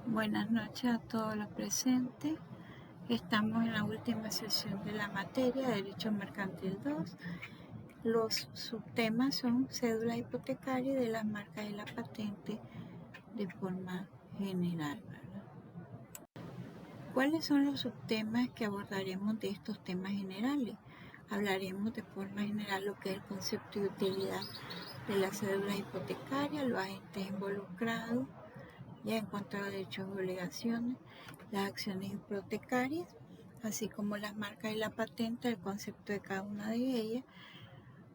Buenas noches a todos los presentes. Estamos en la última sesión de la materia Derecho Mercantil 2. Los subtemas son cédula hipotecaria y de las marcas y la patente de forma general, ¿verdad? ¿Cuáles son los subtemas que abordaremos de estos temas generales? Hablaremos de forma general lo que es el concepto de utilidad de la cédula hipotecaria, los agentes involucrados, ya en cuanto a derechos y obligaciones, las acciones hipotecarias, así como las marcas y la patente, el concepto de cada una de ellas,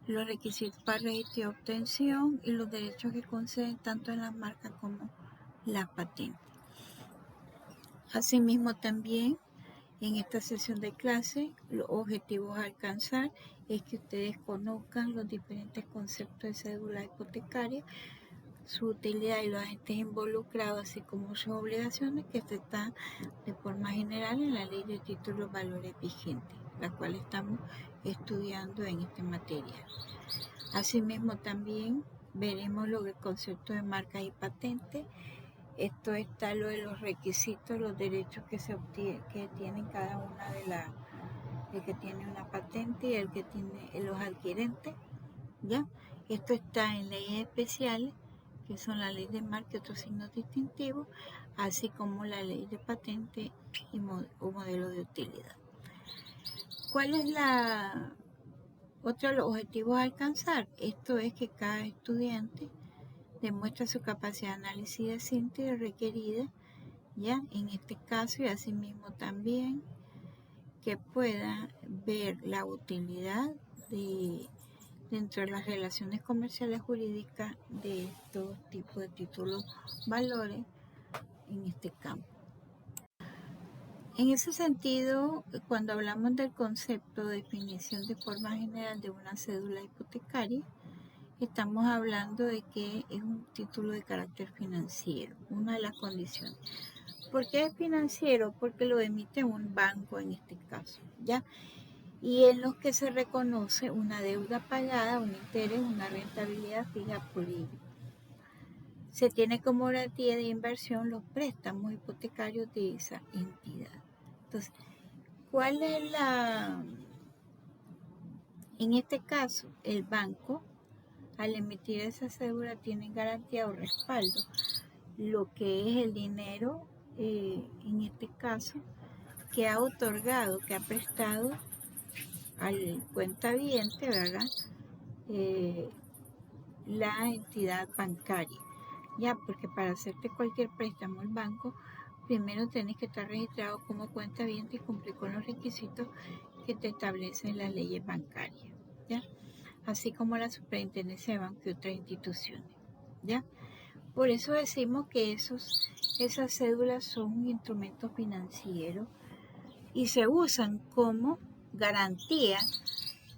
los requisitos para registro y obtención y los derechos que conceden tanto en las marcas como la patente. Asimismo también en esta sesión de clase los objetivos a alcanzar es que ustedes conozcan los diferentes conceptos de cédula hipotecaria, su utilidad y los agentes involucrados, así como sus obligaciones, que están de forma general en la Ley de Títulos Valores vigentes, la cual estamos estudiando en esta materia. Asimismo también veremos lo del concepto de marcas y patentes. Esto está lo de los requisitos, los derechos que se obtienen, que tienen cada una de las, el que tiene una patente y el que tiene los adquirentes, ¿ya? Esto está en leyes especiales, que son la ley de marca y otros signos distintivos, así como la ley de patente y modelo de utilidad. ¿Cuál es otro de los objetivos a alcanzar? Esto es que cada estudiante demuestra su capacidad de análisis de síntesis requerida, ya en este caso, y asimismo también que pueda ver la utilidad dentro de las relaciones comerciales jurídicas de estos tipos de títulos valores en este campo. En ese sentido, cuando hablamos del concepto de definición de forma general de una cédula hipotecaria, estamos hablando de que es un título de carácter financiero, una de las condiciones. ¿Por qué es financiero? Porque lo emite un banco en este caso, ¿ya? Y en los que se reconoce una deuda pagada, un interés, una rentabilidad fija por ello. Se tiene como garantía de inversión los préstamos hipotecarios de esa entidad. Entonces, ¿cuál es en este caso, el banco, al emitir esa cédula, tiene garantía o respaldo, lo que es el dinero, en este caso, que ha otorgado, que ha prestado al cuentaviente, ¿verdad? La entidad bancaria, ya, porque para hacerte cualquier préstamo al banco, primero tienes que estar registrado como cuentaviente y cumplir con los requisitos que te establecen las leyes bancarias, ya, así como la superintendencia de banco y otras instituciones, ya. Por eso decimos que esas cédulas son un instrumento financiero y se usan como garantía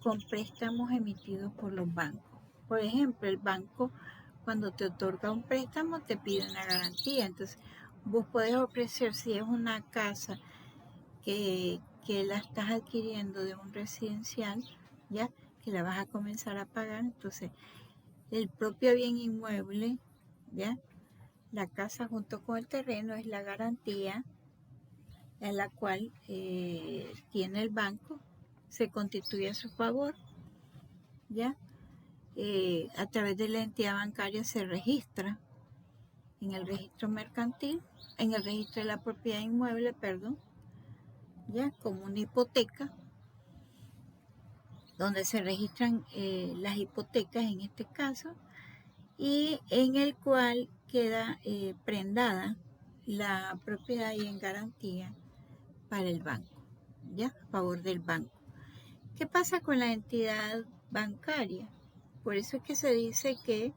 con préstamos emitidos por los bancos. Por ejemplo, el banco, cuando te otorga un préstamo, te pide una garantía. Entonces, vos podés ofrecer, si es una casa que la estás adquiriendo de un residencial, ya que la vas a comenzar a pagar, entonces el propio bien inmueble, ya, la casa junto con el terreno es la garantía en la cual tiene el banco, se constituye a su favor, ya. A través de la entidad bancaria se registra en el registro mercantil, en el registro de la propiedad inmueble, perdón, ya, como una hipoteca, donde se registran las hipotecas en este caso, y en el cual queda prendada la propiedad y en garantía para el banco, ya, a favor del banco. ¿Qué pasa con la entidad bancaria? Por eso es que se dice que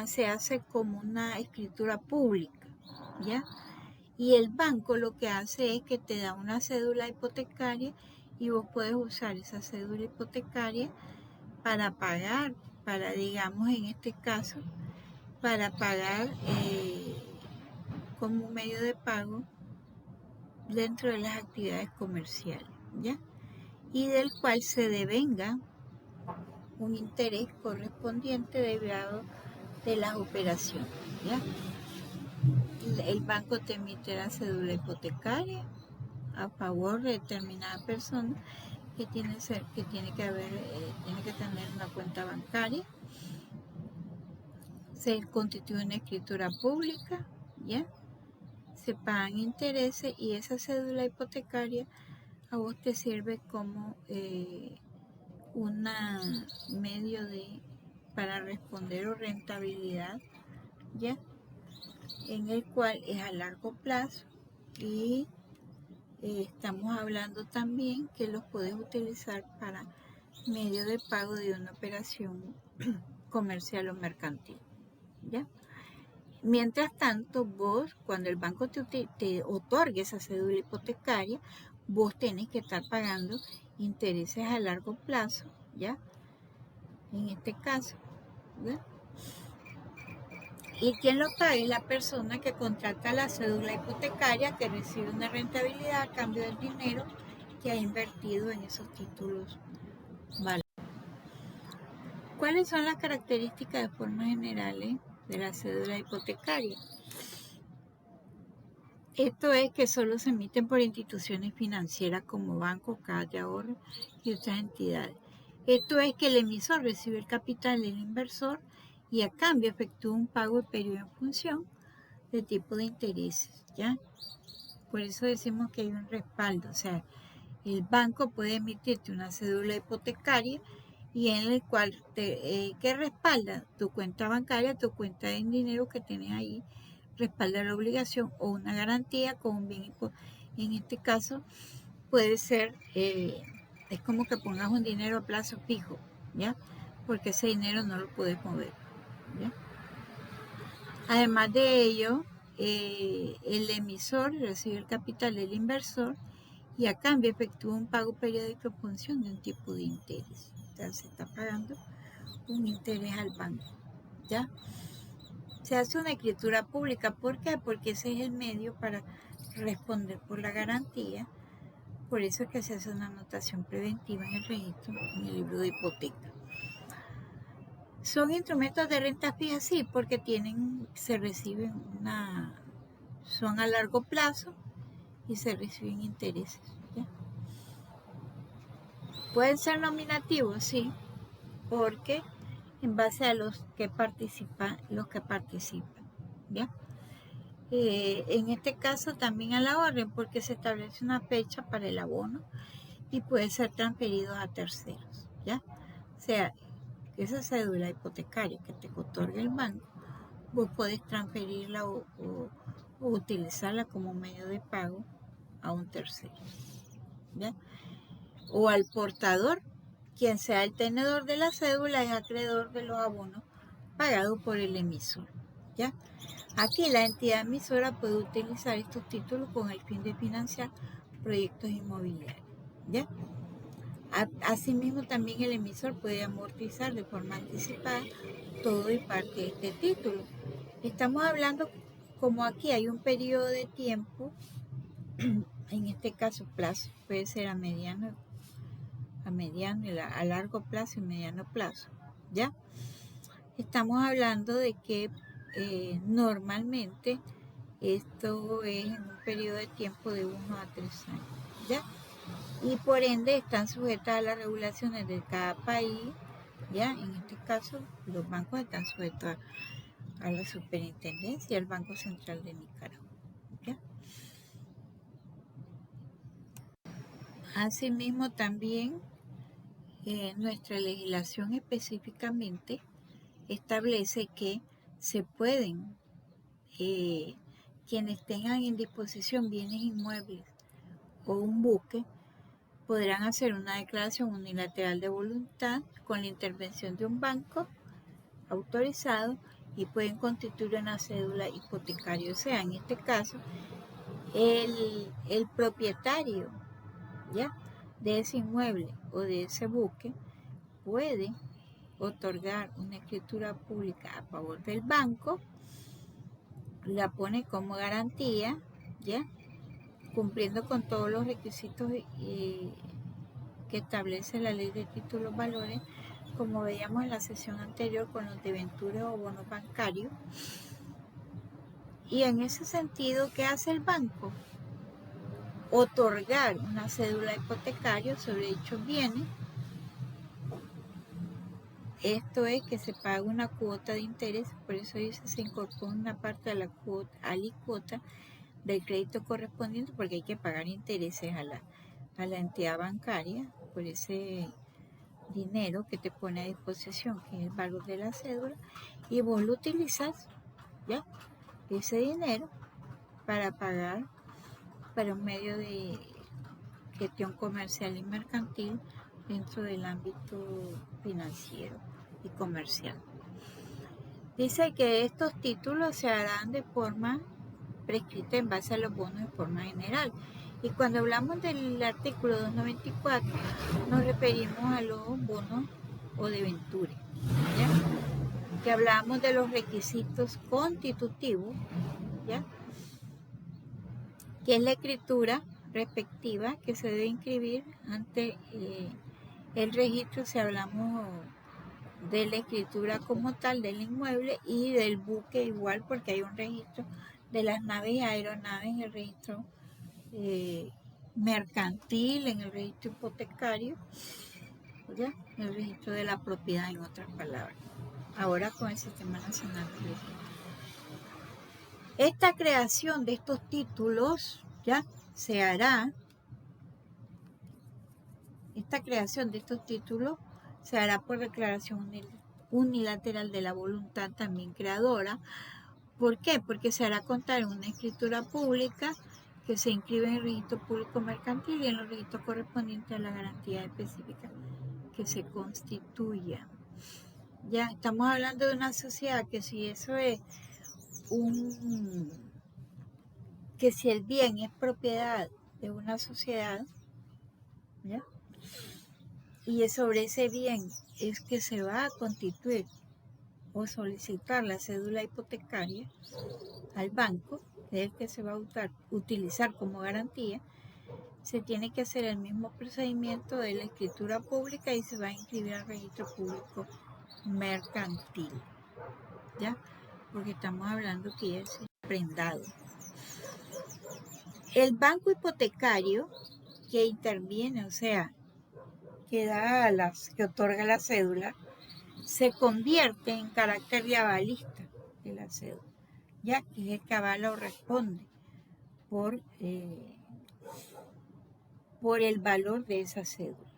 se hace como una escritura pública, ¿ya? Y el banco lo que hace es que te da una cédula hipotecaria y vos puedes usar esa cédula hipotecaria para pagar, digamos en este caso, para pagar como un medio de pago dentro de las actividades comerciales, ¿ya? Y del cual se devenga un interés correspondiente derivado de las operaciones, ¿ya? el banco te emite la cédula hipotecaria a favor de determinada persona que tiene que tener una cuenta bancaria, se constituye una escritura pública, ¿ya? Se pagan intereses y esa cédula hipotecaria a vos te sirve como un medio para responder o rentabilidad, ¿ya? En el cual es a largo plazo y estamos hablando también que los puedes utilizar para medio de pago de una operación comercial o mercantil, ¿ya? Mientras tanto, vos, cuando el banco te otorgue esa cédula hipotecaria, vos tenés que estar pagando intereses a largo plazo, ¿ya? En este caso, ¿ya? Y quien lo paga es la persona que contrata la cédula hipotecaria, que recibe una rentabilidad a cambio del dinero que ha invertido en esos títulos. Vale. ¿Cuáles son las características de forma generales de la cédula hipotecaria? Esto es que solo se emiten por instituciones financieras como bancos, cajas de ahorro y otras entidades. Esto es que el emisor recibe el capital del inversor y a cambio efectúa un pago de periodo en función de tipo de intereses, ¿ya? Por eso decimos que hay un respaldo, o sea, el banco puede emitirte una cédula hipotecaria y en el cual que respalda tu cuenta bancaria, tu cuenta de dinero que tienes ahí, respalda la obligación o una garantía con un bien. En este caso puede ser, es como que pongas un dinero a plazo fijo, ¿ya? Porque ese dinero no lo puedes mover, ¿ya? Además de ello, el emisor recibe el capital del inversor y a cambio efectúa un pago periódico en función de un tipo de interés. Entonces se está pagando un interés al banco, ¿ya? Se hace una escritura pública. ¿Por qué? Porque ese es el medio para responder por la garantía. Por eso es que se hace una anotación preventiva en el registro, en el libro de hipoteca. ¿Son instrumentos de renta fija? Sí, porque son a largo plazo y se reciben intereses, ¿ya? Pueden ser nominativos, sí, porque en base a los que participan, ¿ya? En este caso también a la orden, porque se establece una fecha para el abono y puede ser transferido a terceros, ¿ya? O sea, esa cédula hipotecaria que te otorga el banco, vos podés transferirla o utilizarla como medio de pago a un tercero, ¿ya? O al portador, quien sea el tenedor de la cédula es acreedor de los abonos pagados por el emisor, ¿ya? Aquí la entidad emisora puede utilizar estos títulos con el fin de financiar proyectos inmobiliarios, ¿ya? Asimismo, también el emisor puede amortizar de forma anticipada todo y parte de este título. Estamos hablando, como aquí hay un periodo de tiempo, en este caso plazo, puede ser a mediano, a largo plazo y mediano plazo, ¿ya? Estamos hablando de que normalmente esto es en un periodo de tiempo de 1 a 3 años, ¿ya? Y por ende están sujetas a las regulaciones de cada país, ¿ya? En este caso, los bancos están sujetos a la superintendencia y al Banco Central de Nicaragua, ¿ya? Asimismo, también nuestra legislación específicamente establece que se pueden, quienes tengan en disposición bienes inmuebles o un buque, podrán hacer una declaración unilateral de voluntad con la intervención de un banco autorizado y pueden constituir una cédula hipotecaria. O sea, en este caso, el propietario, ¿ya?, de ese inmueble o de ese buque puede otorgar una escritura pública a favor del banco, la pone como garantía, ¿ya?, cumpliendo con todos los requisitos que establece la ley de títulos valores, como veíamos en la sesión anterior con los debentures o bonos bancarios, Y en ese sentido, ¿qué hace el banco? Otorgar una cédula hipotecaria sobre dichos bienes. Esto es que se paga una cuota de interés, por eso dice se incorpora una parte de la cuota, alícuota del crédito correspondiente, porque hay que pagar intereses a la entidad bancaria por ese dinero que te pone a disposición, que es el valor de la cédula, y vos lo utilizas, ¿ya? Ese dinero para pagar para un medio de gestión comercial y mercantil dentro del ámbito financiero y comercial. Dice que estos títulos se harán de forma prescrita en base a los bonos de forma general. Y cuando hablamos del artículo 294, nos referimos a los bonos o debentures, ¿ya? Que hablamos de los requisitos constitutivos, ¿ya? Que es la escritura respectiva que se debe inscribir ante el registro si hablamos de la escritura como tal del inmueble y del buque igual, porque hay un registro de las naves y aeronaves en el registro mercantil, en el registro hipotecario, ¿ya? En el registro de la propiedad, en otras palabras. Ahora con el Sistema Nacional de Registro. Esta creación de estos títulos, ¿ya? Se hará. Esta creación de estos títulos se hará por declaración unilateral de la voluntad también creadora. ¿Por qué? Porque se hará contar en una escritura pública que se inscribe en el registro público mercantil y en los registros correspondientes a la garantía específica que se constituya. Ya estamos hablando de una sociedad que si eso es que si el bien es propiedad de una sociedad, ¿ya? Y sobre ese bien es que se va a constituir o solicitar la cédula hipotecaria al banco, que es el que se va a utilizar como garantía, se tiene que hacer el mismo procedimiento de la escritura pública y se va a inscribir al registro público mercantil, ¿ya? Porque estamos hablando que es prendado. El banco hipotecario que interviene, o sea, que otorga la cédula, se convierte en carácter de avalista de la cédula, ya que es el que avala o responde por el valor de esa cédula.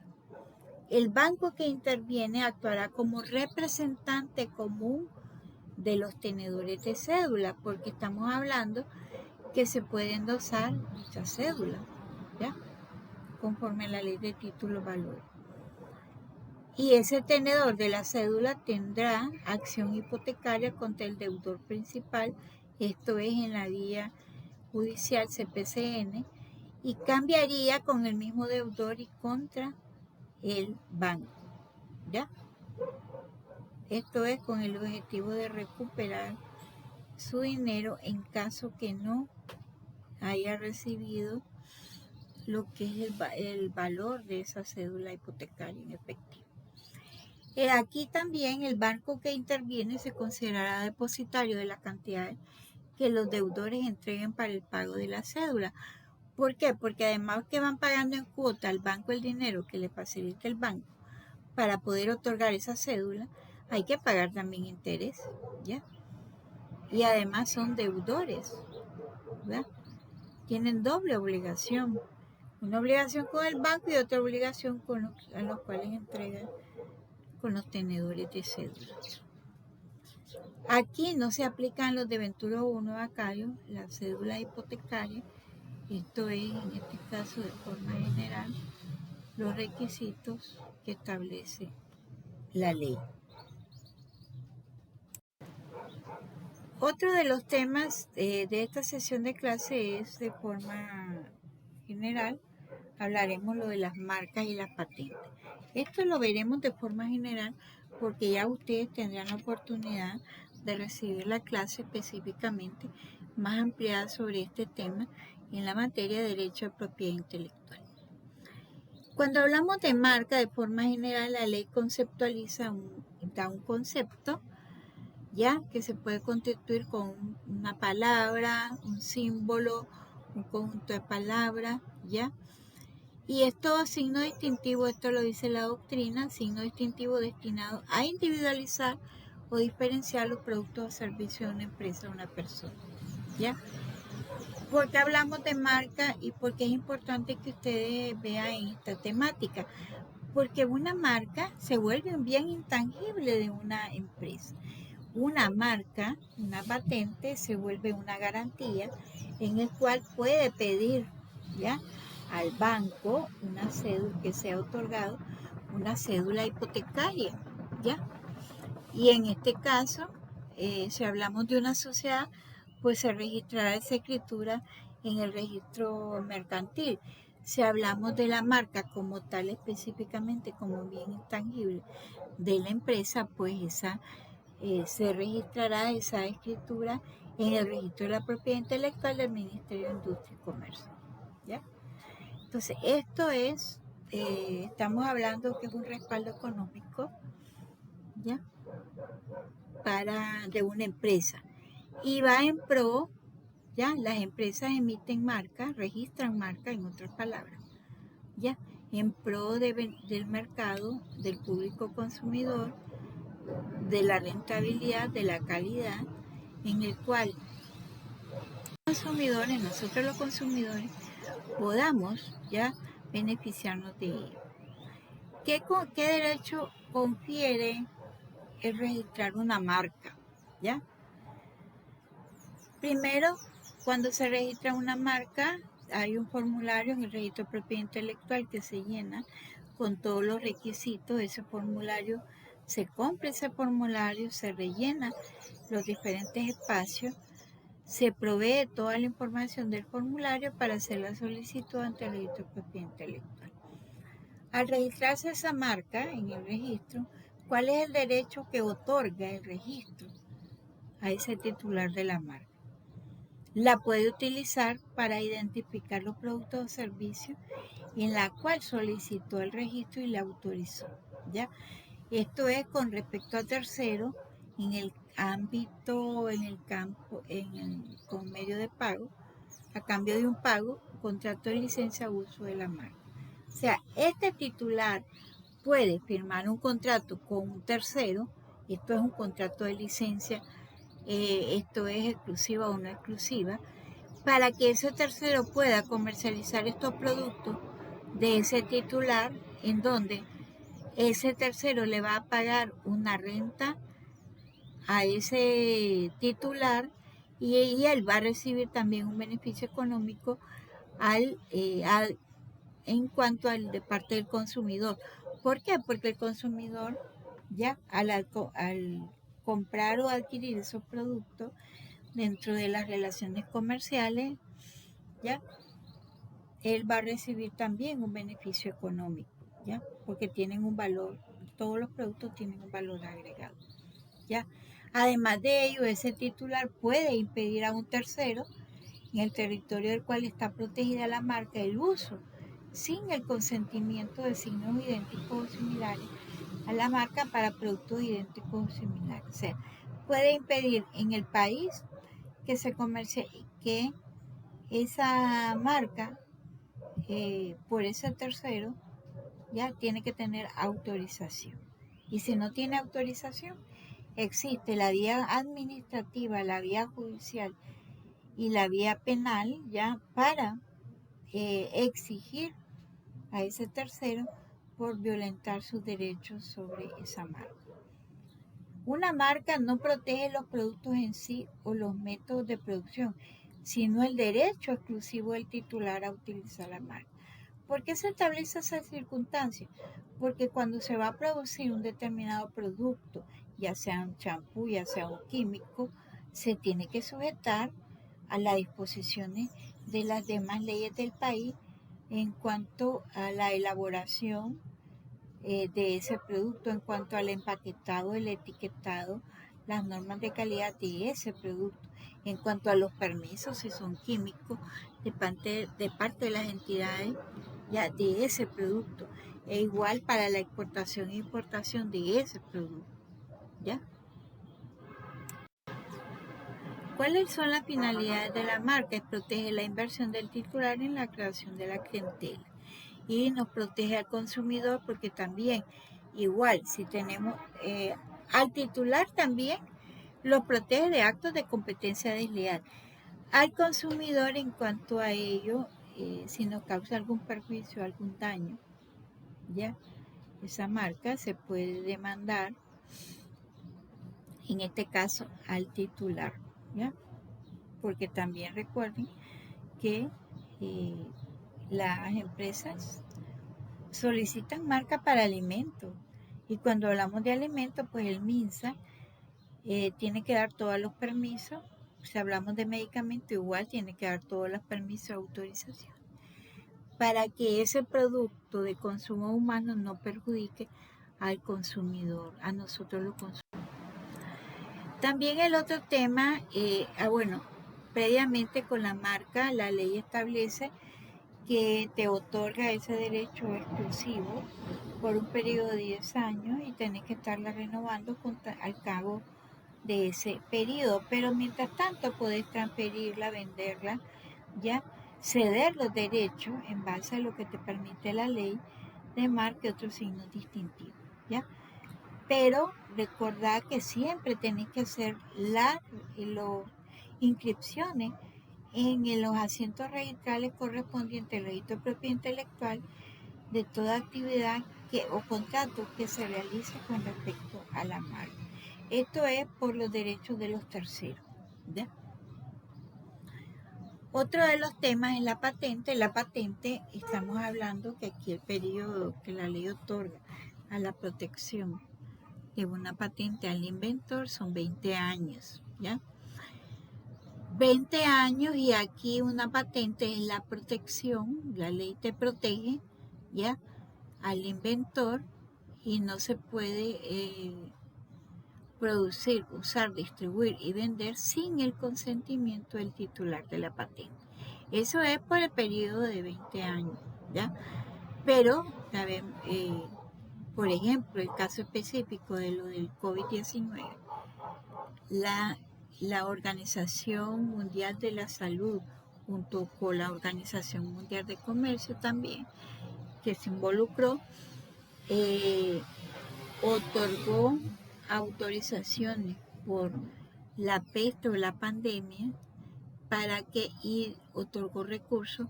El banco que interviene actuará como representante común de los tenedores de cédula, porque estamos hablando que se puede endosar dicha cédula, ¿ya? Conforme a la ley de títulos valores. Y ese tenedor de la cédula tendrá acción hipotecaria contra el deudor principal, esto es en la vía judicial CPCN, y cambiaría con el mismo deudor y contra el banco, ¿ya? Esto es con el objetivo de recuperar su dinero en caso que no haya recibido lo que es el valor de esa cédula hipotecaria en efectivo. Aquí también el banco que interviene se considerará depositario de la cantidad que los deudores entreguen para el pago de la cédula. ¿Por qué? Porque además que van pagando en cuota al banco el dinero que le facilita el banco para poder otorgar esa cédula, hay que pagar también interés, ¿ya? Y además son deudores, ¿verdad? Tienen doble obligación. Una obligación con el banco y otra obligación a los cuales entregan con los tenedores de cédula. Aquí no se aplican los deventuros o bonos becarios, la cédula hipotecaria, esto es en este caso de forma general los requisitos que establece la ley. Otro de los temas de esta sesión de clase es de forma general, hablaremos lo de las marcas y las patentes. Esto lo veremos de forma general porque ya ustedes tendrán la oportunidad de recibir la clase específicamente más ampliada sobre este tema en la materia de Derecho de Propiedad Intelectual. Cuando hablamos de marca de forma general, la ley conceptualiza da un concepto, ya, que se puede constituir con una palabra, un símbolo, un conjunto de palabras, ya. Y es todo signo distintivo, esto lo dice la doctrina, signo distintivo destinado a individualizar o diferenciar los productos o servicios de una empresa o una persona, ¿ya? ¿Por qué hablamos de marca y por qué es importante que ustedes vean esta temática? Porque una marca se vuelve un bien intangible de una empresa. Una marca, una patente, se vuelve una garantía en el cual puede pedir, ¿ya?, al banco una cédula que sea otorgado, una cédula hipotecaria, ¿ya? Y en este caso, si hablamos de una sociedad, pues se registrará esa escritura en el registro mercantil. Si hablamos de la marca como tal, específicamente como bien intangible de la empresa, pues se registrará esa escritura en el registro de la propiedad intelectual del Ministerio de Industria y Comercio, ¿ya? Entonces, esto es, estamos hablando que es un respaldo económico, ¿ya?, de una empresa. Y va en pro, ¿ya? Las empresas emiten marcas, registran marcas, en otras palabras, ¿ya?, en pro del mercado, del público consumidor, de la rentabilidad, de la calidad, en el cual consumidores, nosotros los consumidores, podamos ya beneficiarnos de ello. ¿Qué derecho confiere el registrar una marca? ¿Ya? Primero, cuando se registra una marca, hay un formulario en el registro de propiedad intelectual que se llena con todos los requisitos. Ese formulario, se compra ese formulario, se rellena los diferentes espacios, se provee toda la información del formulario para hacer la solicitud ante el registro de propiedad intelectual. Al registrarse esa marca en el registro, ¿cuál es el derecho que otorga el registro a ese titular de la marca? La puede utilizar para identificar los productos o servicios en la cual solicitó el registro y la autorizó, ¿ya? Esto es con respecto a terceros en el ámbito, en el campo, con medio de pago, a cambio de un pago, contrato de licencia o uso de la marca. O sea, este titular puede firmar un contrato con un tercero, esto es un contrato de licencia, esto es exclusiva o no exclusiva, para que ese tercero pueda comercializar estos productos de ese titular, en donde ese tercero le va a pagar una renta a ese titular y él va a recibir también un beneficio económico en cuanto de parte del consumidor. ¿Por qué? Porque el consumidor, ya al comprar o adquirir esos productos dentro de las relaciones comerciales, ya él va a recibir también un beneficio económico, ya, porque tienen un valor, todos los productos tienen un valor agregado, ya. Además de ello, ese titular puede impedir a un tercero en el territorio del cual está protegida la marca el uso sin el consentimiento de signos idénticos o similares a la marca para productos idénticos o similares. O sea, puede impedir en el país que se comercie, que esa marca por ese tercero ya tiene que tener autorización. Y si no tiene autorización, existe la vía administrativa, la vía judicial y la vía penal ya para exigir a ese tercero por violentar sus derechos sobre esa marca. Una marca no protege los productos en sí o los métodos de producción, sino el derecho exclusivo del titular a utilizar la marca. ¿Por qué se establece esa circunstancia? Porque cuando se va a producir un determinado producto, ya sea un champú, ya sea un químico, se tiene que sujetar a las disposiciones de las demás leyes del país en cuanto a la elaboración de ese producto, en cuanto al empaquetado, el etiquetado, las normas de calidad de ese producto, en cuanto a los permisos, si son químicos, de parte de las entidades ya de ese producto, e igual para la exportación e importación de ese producto, ¿ya? ¿Cuáles son las finalidades de la marca? Es proteger la inversión del titular en la creación de la clientela y nos protege al consumidor porque también, igual, si tenemos al titular también lo protege de actos de competencia desleal. Al consumidor en cuanto a ello, si nos causa algún perjuicio, algún daño, ya esa marca se puede demandar, en este caso al titular, ¿ya? Porque también recuerden que las empresas solicitan marca para alimentos y cuando hablamos de alimentos, pues el MINSA tiene que dar todos los permisos. Si hablamos de medicamento, igual tiene que dar todos los permisos de autorización para que ese producto de consumo humano no perjudique al consumidor, a nosotros los consumidores. También el otro tema, previamente con la marca, la ley establece que te otorga ese derecho exclusivo por un periodo de 10 años y tenés que estarla renovando al cabo de ese periodo, pero mientras tanto podés transferirla, venderla, ya ceder los derechos en base a lo que te permite la ley de marca y otros signos distintivos, ya. Pero recordad que siempre tenés que hacer las inscripciones en los asientos registrales correspondientes al registro de propiedad intelectual de toda actividad o contrato que se realice con respecto a la marca. Esto es por los derechos de los terceros, ¿ya? Otro de los temas es la patente. La patente, estamos hablando que aquí el periodo que la ley otorga a la protección de una patente al inventor son 20 años, ¿ya? 20 años y aquí una patente es la protección, la ley te protege, ¿ya? Al inventor y no se puede producir, usar, distribuir y vender sin el consentimiento del titular de la patente. Eso es por el periodo de 20 años, ¿ya? Pero, por ejemplo, el caso específico de lo del COVID-19, la Organización Mundial de la Salud, junto con la Organización Mundial de Comercio también, que se involucró, otorgó autorizaciones por la peste o la pandemia y otorgó recursos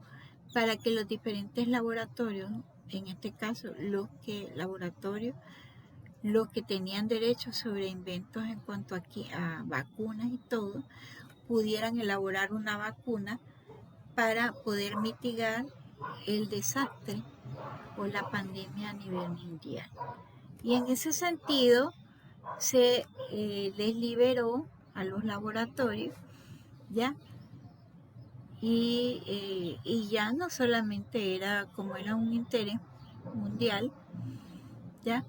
para que los diferentes laboratorios, en este caso los que tenían derechos sobre inventos en cuanto a vacunas y todo, pudieran elaborar una vacuna para poder mitigar el desastre o la pandemia a nivel mundial. Y en ese sentido se les liberó a los laboratorios, ¿ya? Y ya no solamente era como era un interés mundial, ya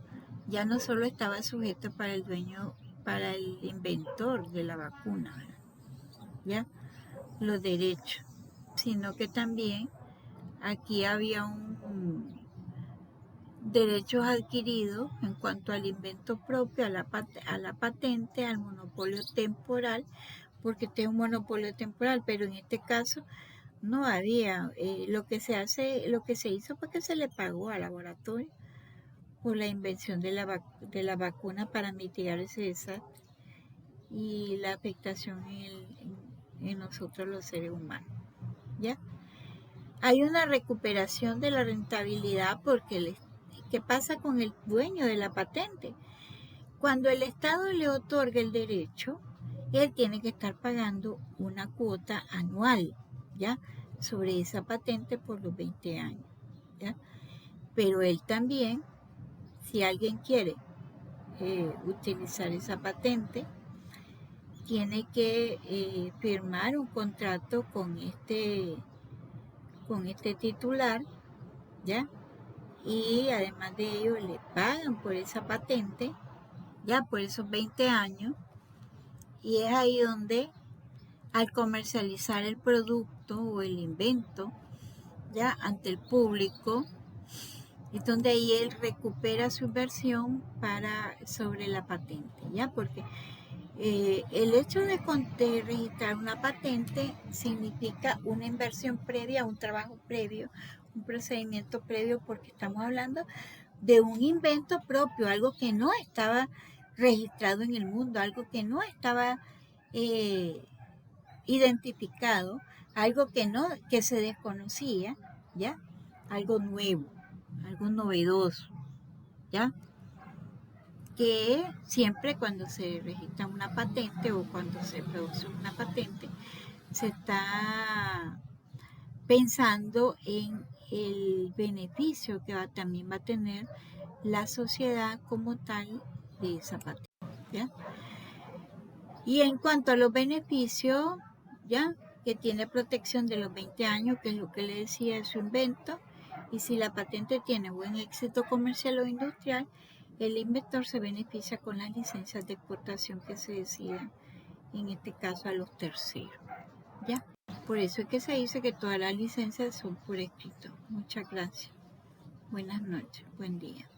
no solo estaba sujeto para el dueño, para el inventor de la vacuna, ya los derechos, sino que también aquí había un derechos adquiridos en cuanto al invento propio, a la patente, al monopolio temporal, porque este es un monopolio temporal, pero en este caso no había. Lo que se hizo fue que se le pagó al laboratorio por la invención de la vacuna para mitigar ese desastre y la afectación en nosotros los seres humanos, ¿ya? Hay una recuperación de la rentabilidad porque ¿qué pasa con el dueño de la patente? Cuando el Estado le otorga el derecho, él tiene que estar pagando una cuota anual, ¿ya? Sobre esa patente por los 20 años, ¿ya? Pero él también, si alguien quiere utilizar esa patente, tiene que firmar un contrato con este titular, ¿ya? Y además de ello le pagan por esa patente, ya por esos 20 años, y es ahí donde al comercializar el producto o el invento, ya ante el público, es donde ahí él recupera su inversión sobre la patente, ya, porque El hecho de registrar una patente significa una inversión previa, un trabajo previo, un procedimiento previo, porque estamos hablando de un invento propio, algo que no estaba registrado en el mundo, algo que no estaba identificado, algo que se desconocía, ¿ya? Algo nuevo, algo novedoso, ¿ya? Que siempre cuando se registra una patente o cuando se produce una patente, se está pensando en el beneficio que también va a tener la sociedad como tal de esa patente, ¿ya? Y en cuanto a los beneficios, ¿ya? Que tiene protección de los 20 años, que es lo que le decía de su invento, y si la patente tiene buen éxito comercial o industrial, el inventor se beneficia con las licencias de exportación que se decidan, en este caso a los terceros, ¿ya? Por eso es que se dice que todas las licencias son por escrito. Muchas gracias. Buenas noches. Buen día.